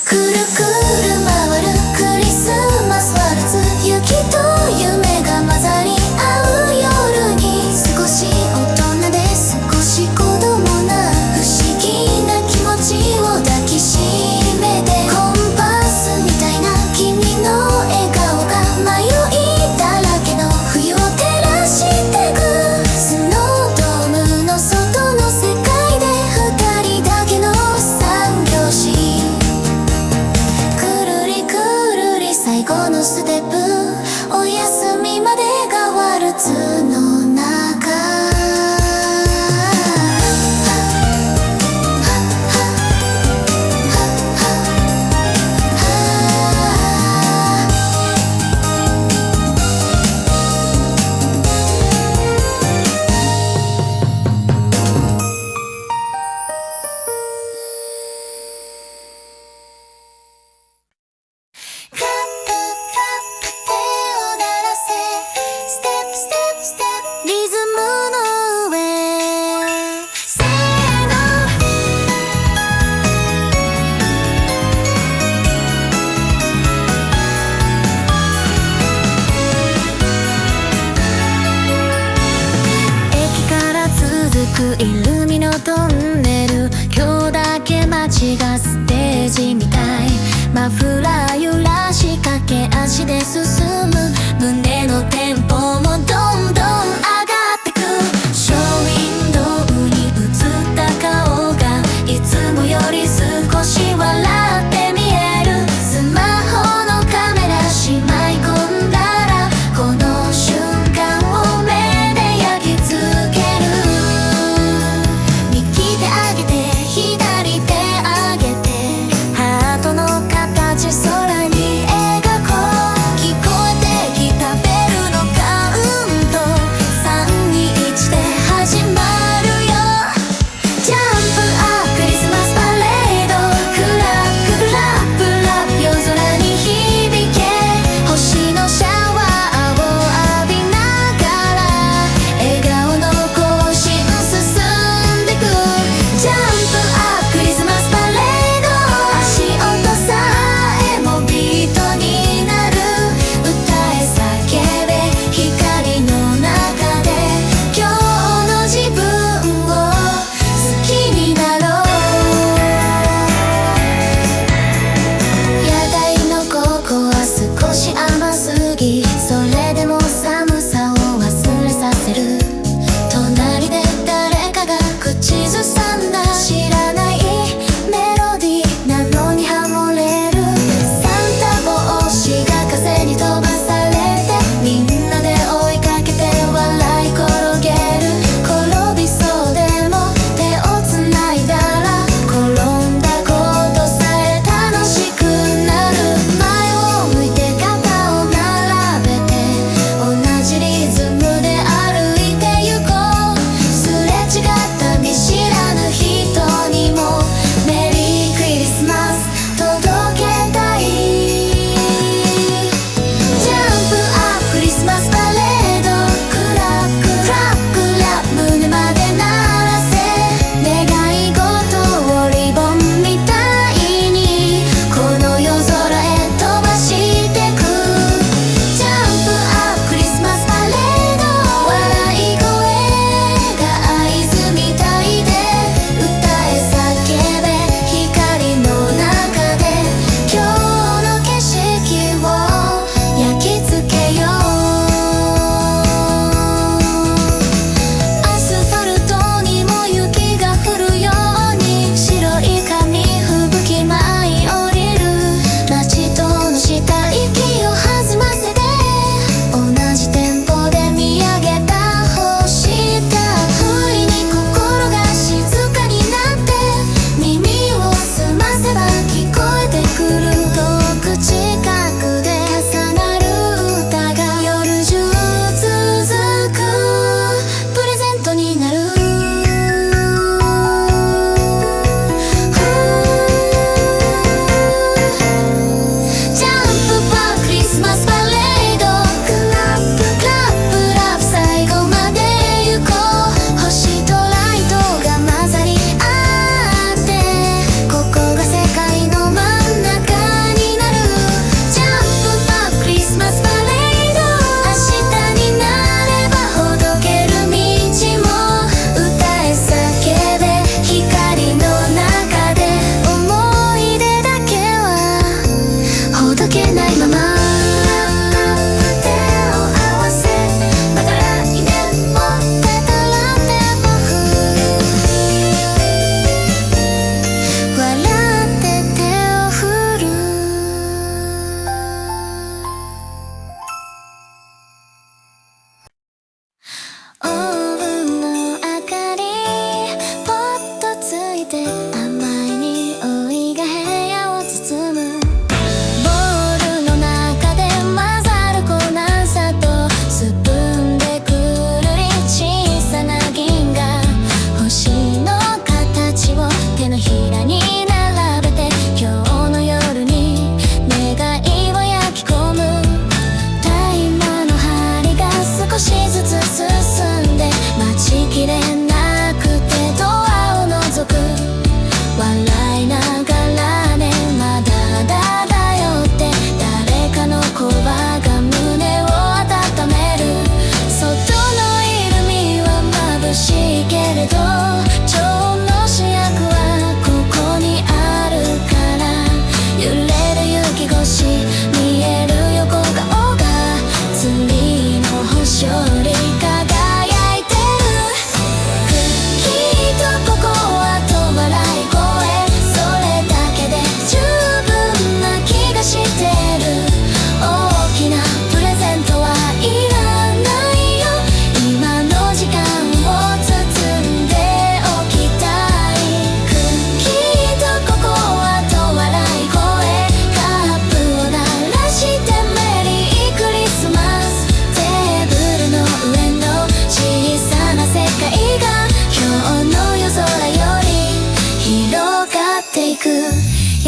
くるくる回るクリスマスワルツ、雪と夢が混ざり合う夜に、少し大人で少し子供な不思議な気持ちを抱きしめて、コンパスみたいな君の笑顔が迷いだらけの冬を照らしてく、スノードームの外の世界で二人だけの三拍子、くるりくるり最後のステップ、お休みまでがワルツの中。カップカップ手を鳴らせ、ステップステップステップリズムの上、せーの。駅から続くイルミのトンネル、今日だけ街がステージみたい、マフラー揺らし駆け足で進む、胸のテンポもどんどん上がってく、ショーウィンドウに映った顔がいつもより少し笑って見える、スマホのカメラしまい込んだらこの瞬間を目で焼き付ける、右手上げて左手上げてハートの形空に描こう、聞こえてきたベルの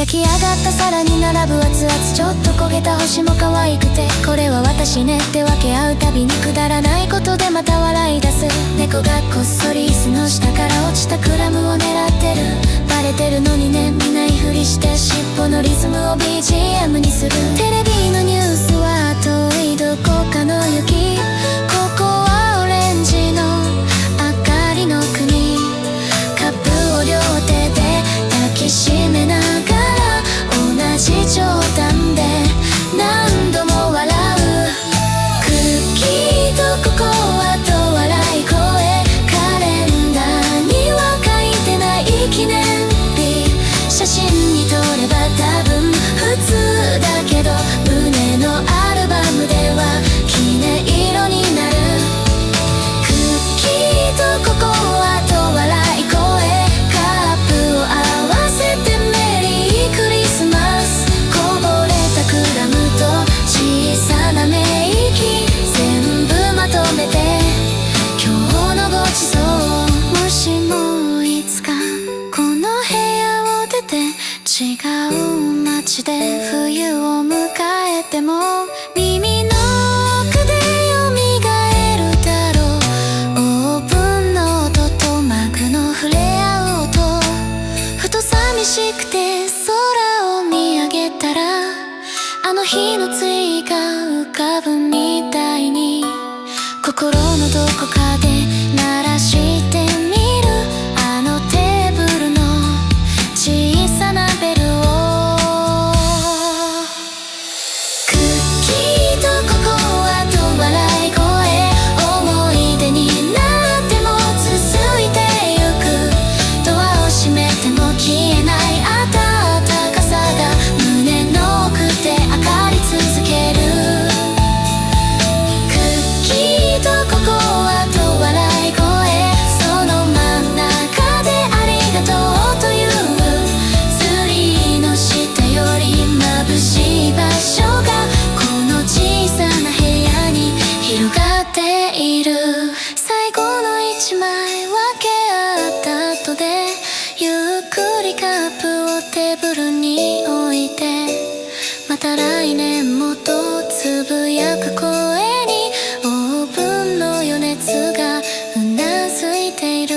焼き上がった皿に並ぶ熱々ちょっと焦げた星も可愛くて、これは私ねって分け合うたびにくだらないことでまた笑い出す。猫がこっそり椅子の下から落ちたクラムを狙ってる。バレてるのにね見ないふりして尻尾のリズムを BGM にする。テレビのニュースは遠いどこかの雪、ここはオレンジの明かりの国。カップを両手で抱きしめながら同じ冗談で何度も笑う。クッキーとココアと笑い声、カレンダーには書いてない記念日。写真に撮れば多分普通だけど胸のアルバムでは記念色になる。クッキーとココアと笑い声、カップを合わせてメリークリスマス。こぼれたクラムと小さなメイキ全部まとめて今日のごちそう。もしもいつかこの部屋を出て違う街で冬を迎えても耳の奥で蘇るだろう。オープンの音と幕の触れ合う音、ふと寂しくて空を見上げたらあの日のツイが浮かぶみたいに、心のどこかで鳴らしてみるあのテーブルの小さなベルを。クッキーとココアと笑い声、思い出になっても続いてゆく。ドアを閉めても消えない温かさが胸の奥で明かり続ける。クッキーとココアと笑い声、その真ん中でありがとうという。ツリーの下より眩しい場所がこの小さな部屋に広がっている。最後の一枚分け合った後でゆっくりカップをテーブルに置いて、また来年もとつぶやく声にオーブンの余熱がうなずいている。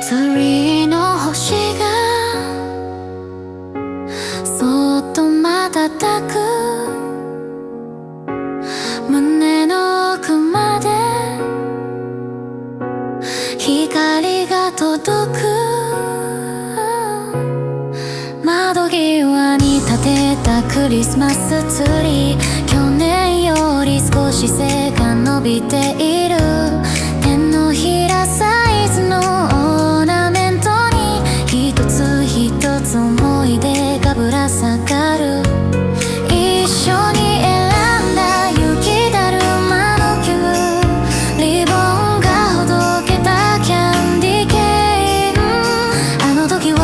ツリーの星がそっと瞬く、胸の奥まで光が届く。窓際に立てたクリスマスツリー、去年より少し背が伸びている。手のひらサイズのオーナメントに一つ一つ思い出がぶら下がる。一緒に選んだ雪だるまの球、リボンがほどけたキャンディーケーン。あの時笑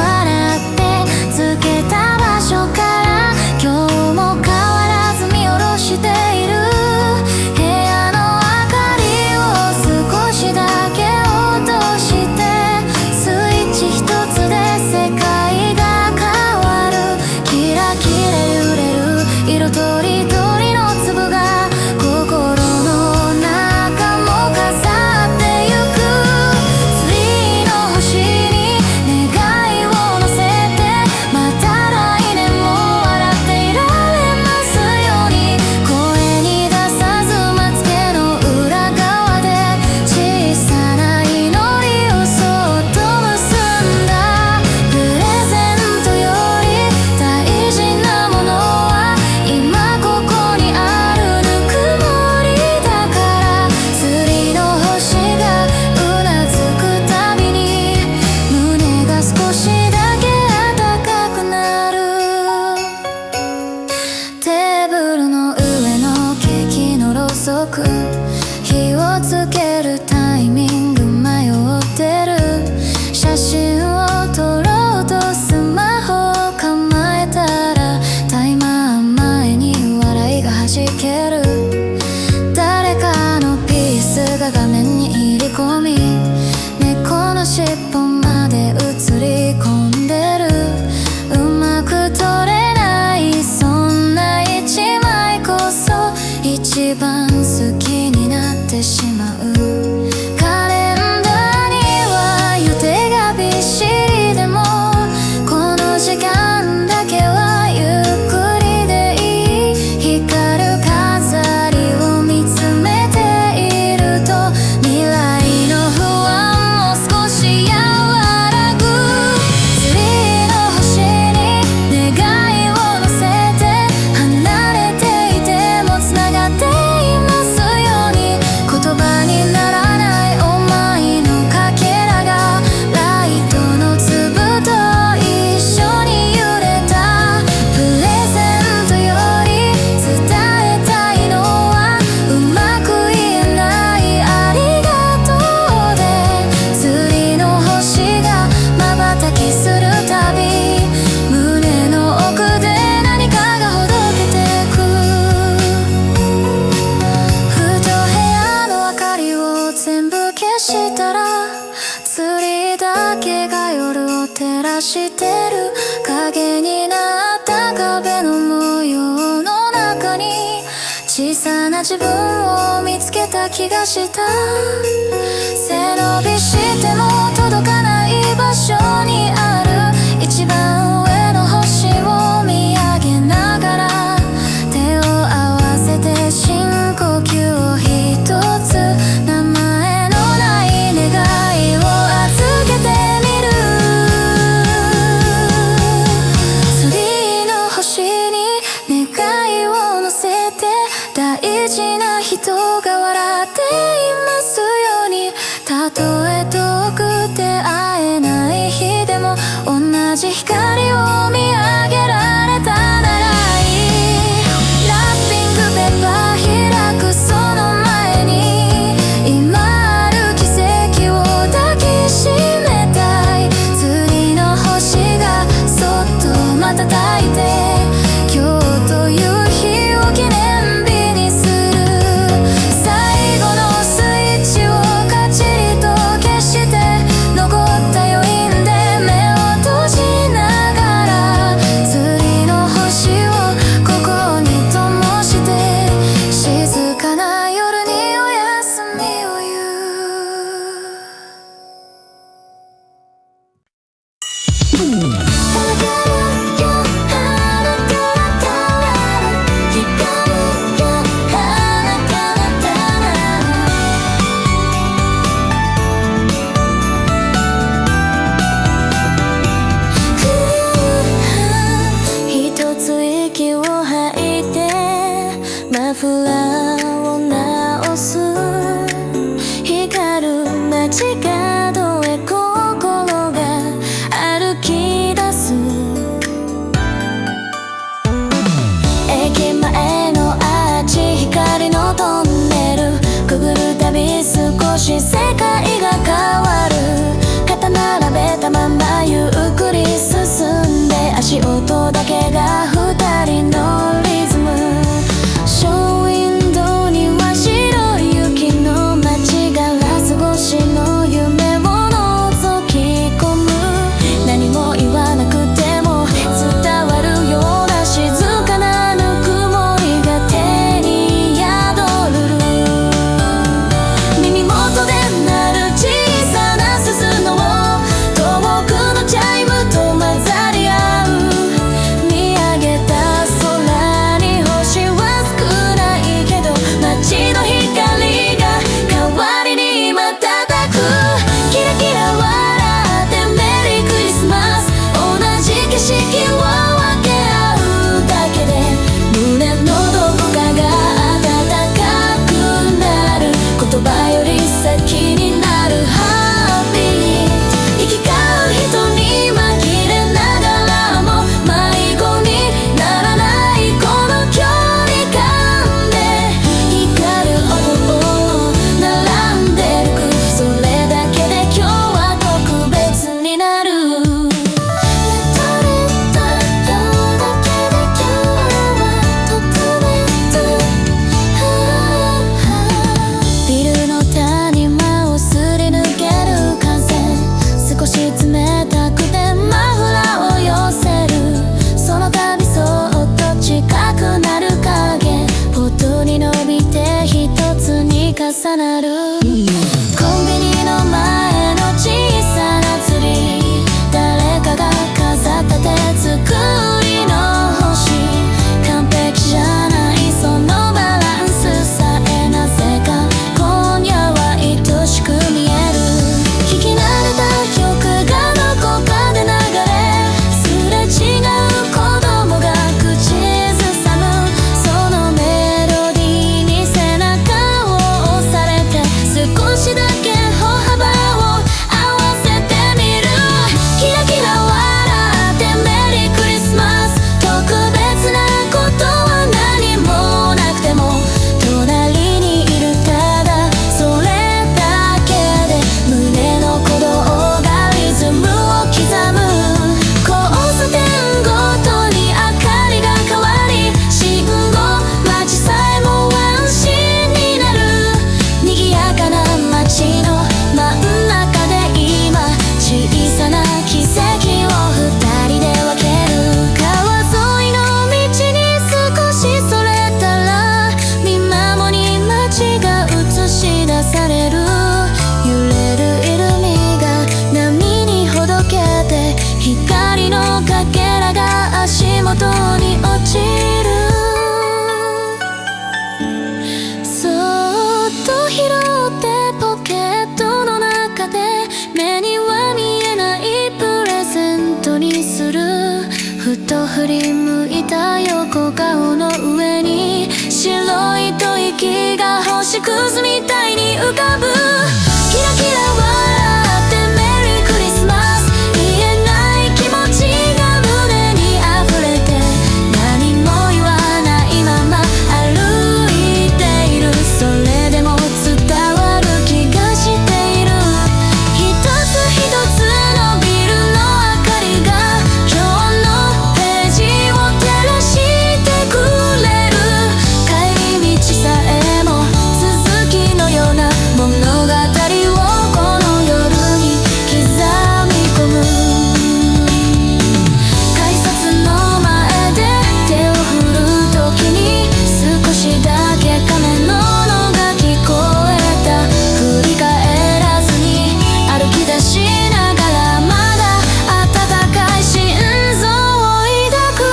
ってつけた場所から今日も変わらず見下ろしている。部屋の明かりをが画面に入り込み、猫の尻尾まで映り込んでる。うまく撮れないそんな一枚こそ一番好きになってしまう。カレンダーには予定がびっしりでも、この時間だけはゆっくりでいい。光る飾りを見つめていると、未来の不安も少し和らぐ。ツリーの星に願いを乗せて、離れていてもつながっていますように。言葉にならない想いのかけらが、ライトの粒と一緒に揺れた。プレゼントより伝えたいのは、うまく言えないありがとうで。釣りの星が瞬きするたび、胸の奥で何かがほどけてく。ふと部屋の明かりを全部消したら、釣りだけが夜を照らしてる。影になった壁の模様の中に、小さな自分を見つけた気がした。背伸びしても届かない場所にある一番上の星を見上げながら、手を合わせて深呼吸を一つ。名前のない願いを預けてみる。ツリーの星に願いを乗せて、大事な人が笑っていますように。たとえ遠くて会えない日でも、同じ光を見上げられたならいい。ラッピングペーパー開くその前に、今ある奇跡を抱きしめたい。釣りの星がそっと瞬いて、今日という日を記念日にする。最後のスイッチをカチリと消して、残った余韻で目を閉じながら、釣りの星をここに灯して、静かな夜にお休みを言う。一つ息を吐いて、マフラーを直す。光る街角へ心が歩き出す。駅前のアーチ、光のトンネルくぐるたび、少し世界が変わる。肩並べたままゆっくり進んで、足音だけが二人のリズム。ショーウィンドウには白い雪の街、ガラス越しの夢を覗き込む。何も言わなくても伝わるような静かなぬくもりが手に宿る。耳元で鳴る小さな鈴の遠くのチャイムと混ざり合う。重なる。コンビニの前の小さなツリー、誰かが飾った手作りの星。完璧じゃないそのバランスさえなぜか今夜は愛しく見える。聞き慣れた曲がどこかで流れ、すれ違う子供が口ずさむ。そのメロディーに背中を押されて、少しだけ歩幅を合わせてみる。キラキラ笑ってメリークリスマス。特別なことは何もなくても隣にいる、ただそれだけで胸の鼓動がリズムを刻む。交差点ごとに明かりが変わり、信号待ちさえも安心になる。賑やかな街の真ん中で今小さな奇跡を二人で分ける。川沿いの道に少しそれたら、見守り街が映し出される。揺れるイルミが波にほどけて、光のかけらが足元に落ちる。そっと拾ってポケットの中で、目には見えないプレゼントにする。ふと振り向いた横顔の上に白い吐息が星屑みたいに浮かぶ。キラキラ笑ってメリークリスマス。言えない気持ちが胸に溢れて、何も言わないまま歩いている。それでも伝わる気がしている。一つ一つのビルの明かりが今日のページを照らしてくれる。帰り道さえも続きのような物語をこの夜に刻み込む。改札の前で手を振る時に、少しだけ鐘の音が聞こえた。振り返らずに歩き出しながら、まだ温かい心臓を抱く。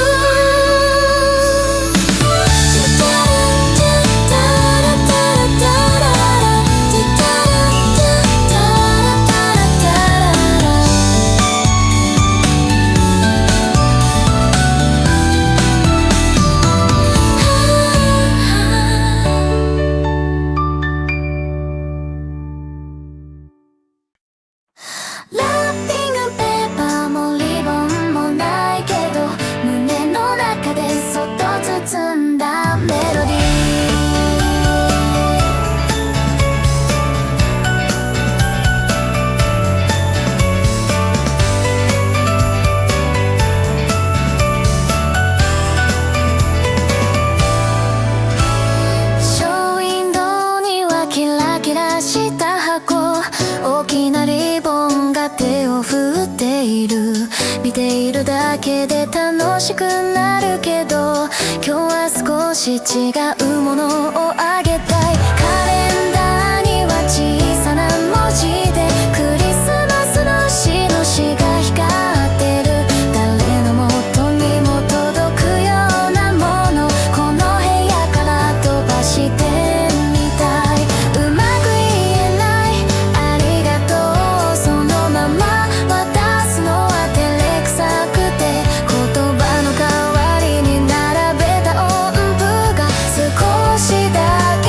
ラッピングペーパーもリボンもないけど、胸の中でそっと包んだメロディー。ショーウィンドウにはキラキラした箱、大きなリボンが手を振っている。見ているだけで楽しくなるけど、今日は少し違うものをあげたい。カレンダーには小さな文字でクリスマスの印が光ってる。誰の元にも届くようなもの、この部屋から飛ばしてみたい。うまく言えないありがとう、そのまま渡すのは照れくさくて、言葉の代わりに並べた音符が少しだけ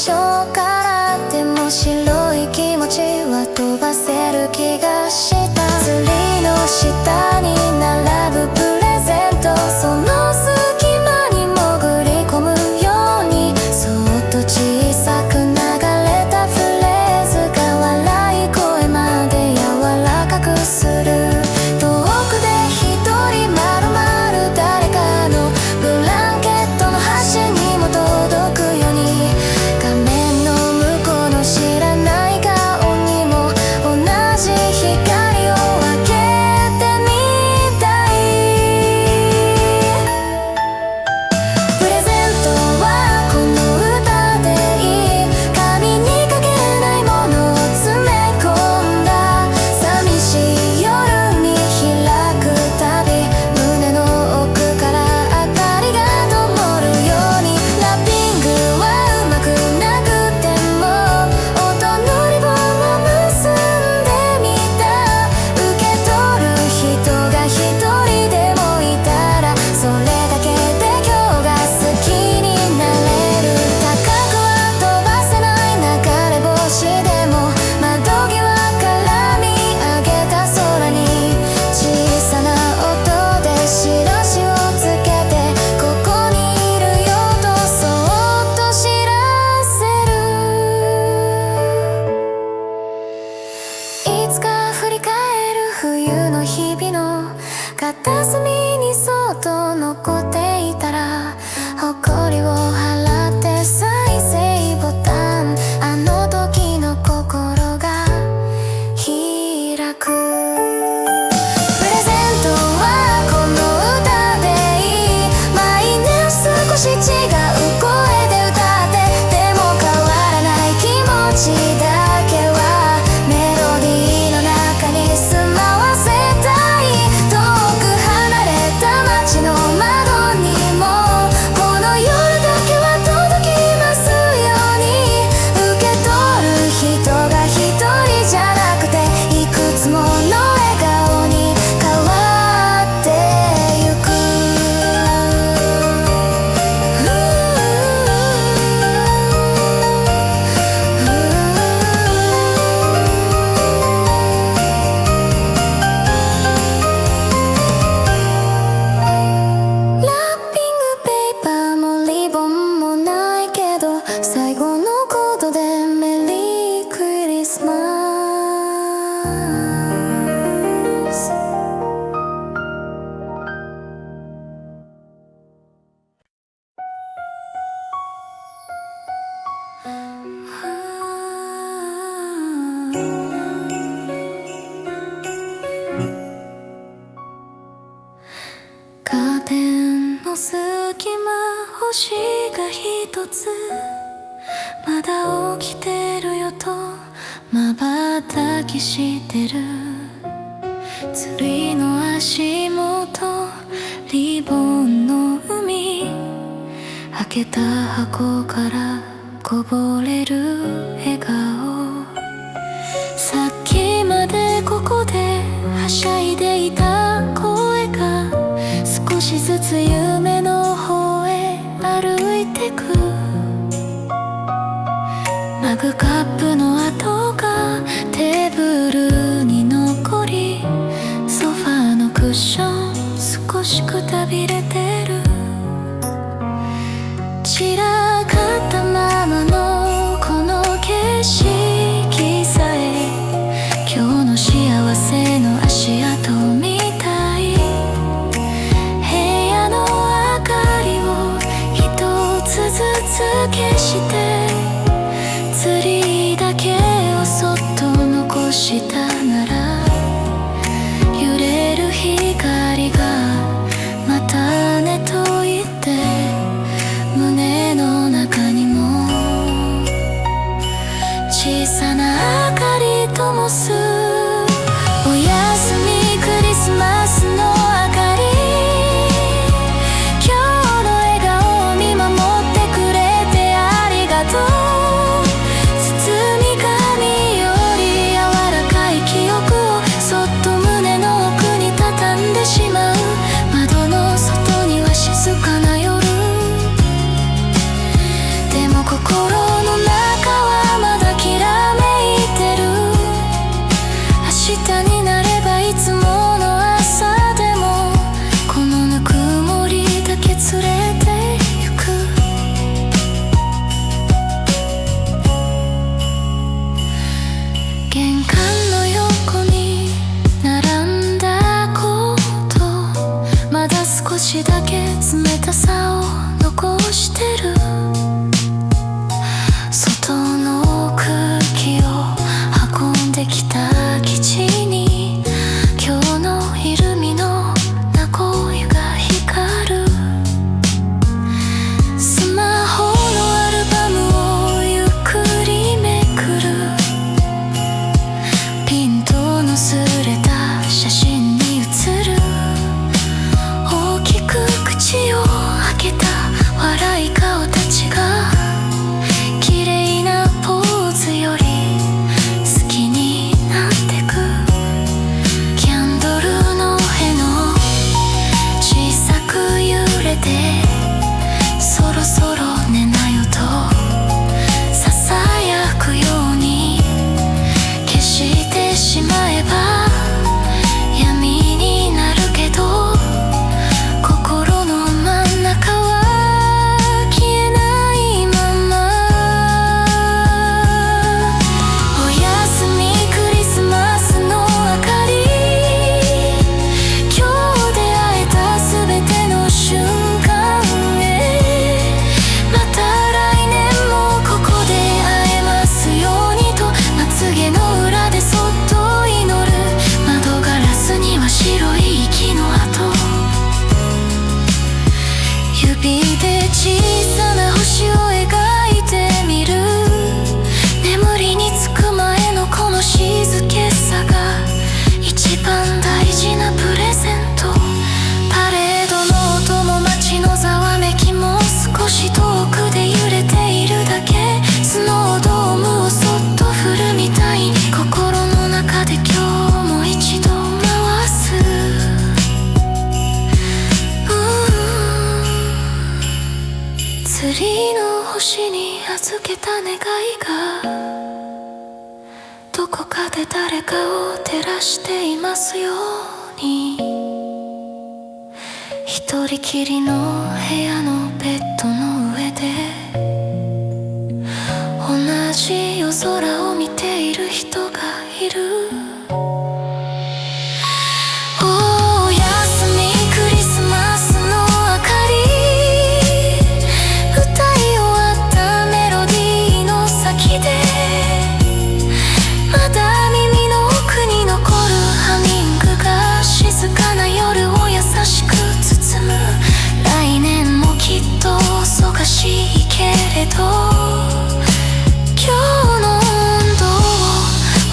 所からでも白い気持ちは飛ばせる気がした。ツリーの下に並ぶプレゼント、その隙間に潜り込むようにそっと小さく流れたフレーズが笑い声まで柔らかくする。遠くで一人まるまる誰かのブランケットの端にも届くように、画面の向こうの知らない顔にも同じ光を当ててみたい。プレゼントはこの歌でいい、紙に書けないものを詰め込んだ寂しい夜に開くたび、胸の奥から明かりが灯るように。ラッピングはうまくなくても音のリボンを結んでみた。受け取る人が一人でもいたらそれだけで今日が好きになれる。高くは飛ばせない流れ星でも窓際から見上げた空に小さな音で印をつけて、ここにいるよとそっと知らせる。いつか振り返る冬の日々の片隅にそっと残っていたら、誇りを払って再生ボタン、あの時の心が開く。プレゼントはこの歌でいい、毎年少し違う声で歌って、でも変わらない気持ちだけはメロディーの中に住まわせたい。遠く離れた街の窓にもこの夜だけは届きますように。受け取る人が一人じゃなくていくつもの笑顔に変わってゆく。ラッピングペーパーもリボンもないけど、最後のコードでメリークリスマス。カーテンの隙間、星が一つまだ起きてるよと瞬きしてる。ツリーの足元、リボンの海、開けた箱からこぼれる笑顔。さっきまでここではしゃいでいた声が少しずつ夢の方へ歩いてく。マグカップの跡がテーブルに残り、ソファーのクッション少しくたびれてる。散らかったままのこの景色さえ今日の幸せの足跡みたい。部屋の明かりを一つずつ消して、ツリーだけをそっと残したなら、揺れる光がまた寝ちだけ冷たさを残してる。外の空気を運んできた基地に今日のイルミの名古屋が光る。スマホのアルバムをゆっくりめくる。ピントのすれた写真に写る。大きく口を開けた笑い顔たちが綺麗なポーズより好きになってく。キャンドルのへの小さく揺れてそろそろ寝なよとささやくように消してしまえば闇になるけど心の真ん中は消えないまま。おやすみクリスマスの明かり。今日出会えたすべての瞬間へまた来年もここで会えますようにとまつげの裏でそっと祈る。窓ガラスには白い息の跡。指で小さな星を描いてみる。眠りにつく前のこの静けさが一番大事なプレゼント。パレードの音も街のざわめきも少し遠くで揺れているだけ。スノードームをそっと振るみたいに心の中で今日も一度回す。ツリーの星に預けた願いがどこかで誰かを照らしていますように。一人きりの部屋のベッドの上で同じ夜空を見ている人がいる。おやすみクリスマスの明かり。歌い終わったメロディーの先でまだ耳の奥に残るハミングが静かな夜を優しく包む。来年もきっと忙しいけれど今日の温度を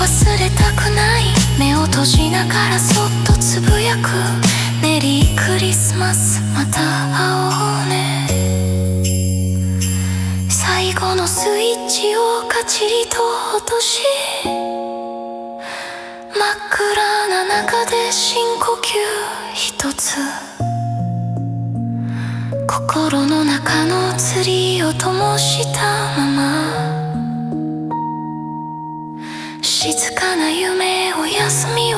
忘れたくない。目を閉じながらそっとつぶやく。メリークリスマスまた会おうね。最後のスイッチをカチリと落とし真っ暗な中で深呼吸一つ。心の中のツリーを灯したまま静かな夢を休みを